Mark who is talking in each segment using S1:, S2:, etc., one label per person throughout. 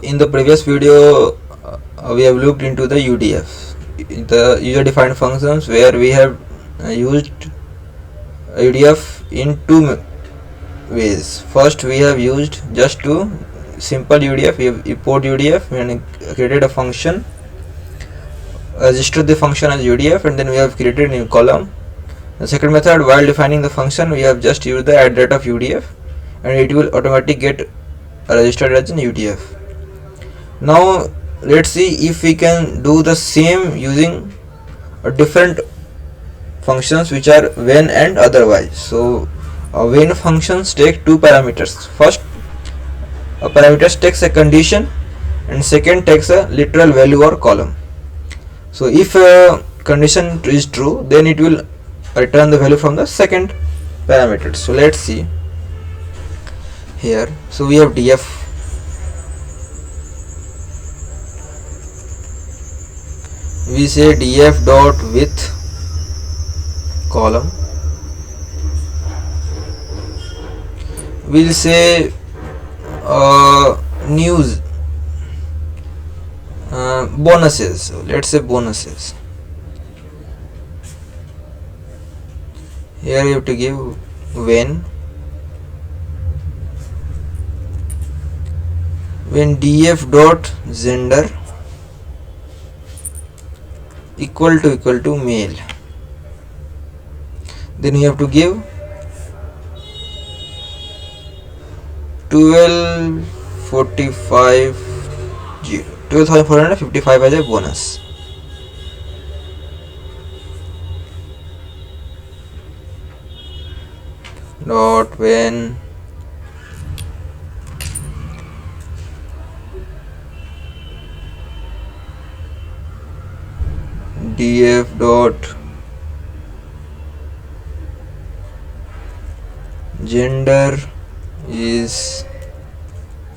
S1: In the previous video we have looked into the UDF, the user defined functions, where we have used UDF in two ways. First, we have used just to simple UDF. We have import UDF and created a function, registered the function as UDF, and then we have created a new column. The second method, while defining the function, we have just used the add rate of UDF and it will automatically get registered as an UDF. Now let's see if we can do the same using different functions which are when and otherwise. So when functions take two parameters. First, a parameter takes a condition and second takes a literal value or column. So if a condition is true, then it will return the value from the second parameter. So let's see here. So we have df, we say df dot with column, we'll say news, bonuses. So let's say bonuses. Here you have to give when df dot gender equal to male, then you have to give 12,455 as a bonus. Dot when df dot gender is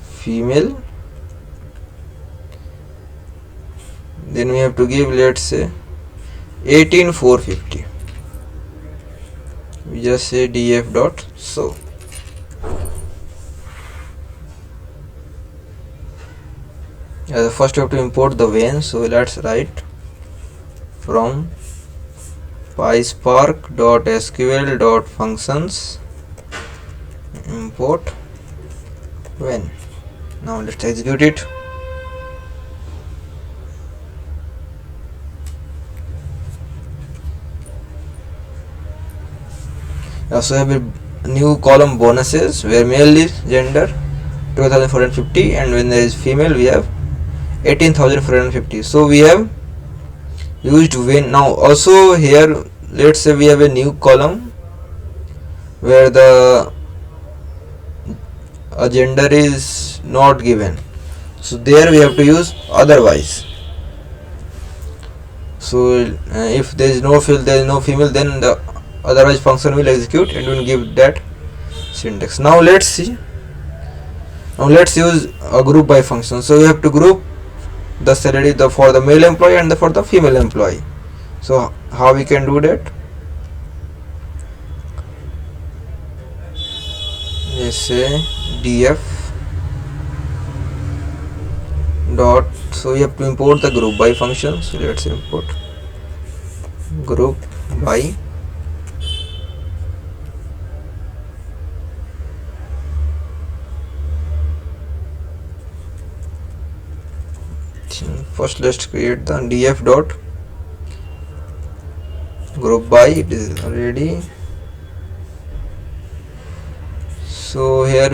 S1: female, then we have to give, let's say, 18,450. We just say df dot so. First we have to import the when, so let's write from PySpark dot SQL dot functions import when. Now let's execute it. Also have a new column bonuses, where male is gender 12,450 and when there is female we have 18,450. So we have used when. Now also here let's say we have a new column where the gender is not given, so there we have to use otherwise. So if there is no female, then the otherwise function will execute and will give that syntax. Now let's see. Now let's use a group by function. So we have to group the salary for the male employee and for the female employee. So how we can do that? Let's say df dot, so we have to import the group by function. So let's import group by. First let's create the df dot group by. It is already. So here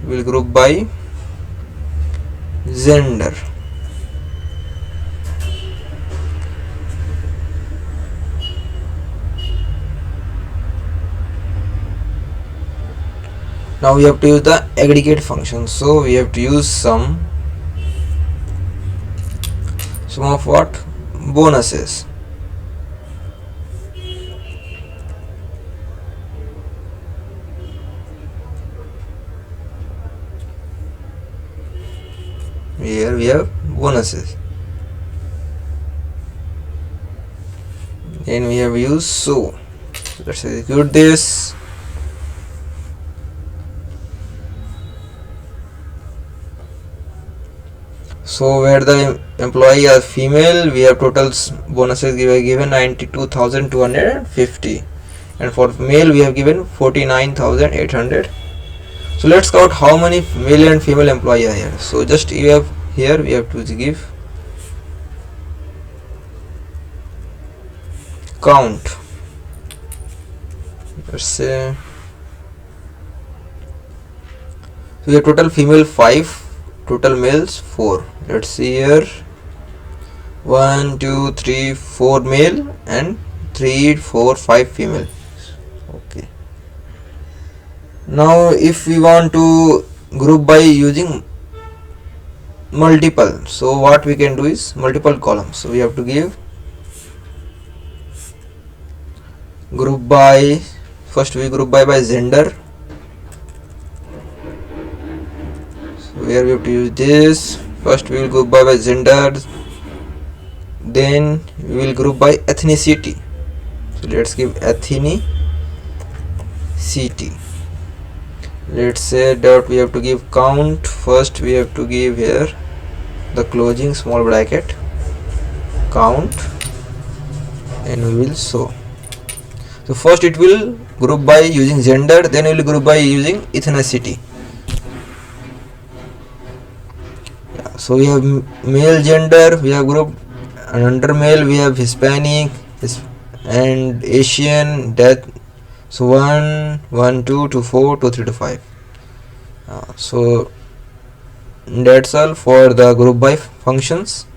S1: we'll group by gender. Now we have to use the aggregate function. So we have to use sum of what? Bonuses. Here we have bonuses. Then we have used so. Let's execute this. So where the employee are female, we have total bonuses given 92,250, and for male we have given 49,800. So let's count how many male and female employee are here. So just we have here we have to give count. Let's say so we have total female 5, total males 4. Let's see here 1 2 3 4 male and 3 4 5 female. Okay, now if we want to group by using multiple, so what we can do is multiple columns. So we have to give group by, first we group by gender. So here we have to use this. First we will group by gender, then we will group by ethnicity. So let's give ethnicity. Let's say that we have to give count. First we have to give here the closing small bracket count, and we will show. So first it will group by using gender, then we will group by using ethnicity. So we have male gender, we have grouped, and under male we have Hispanic and Asian, that. So 1 1 2 2 4 2 3 to 5. So that's all for the group by functions.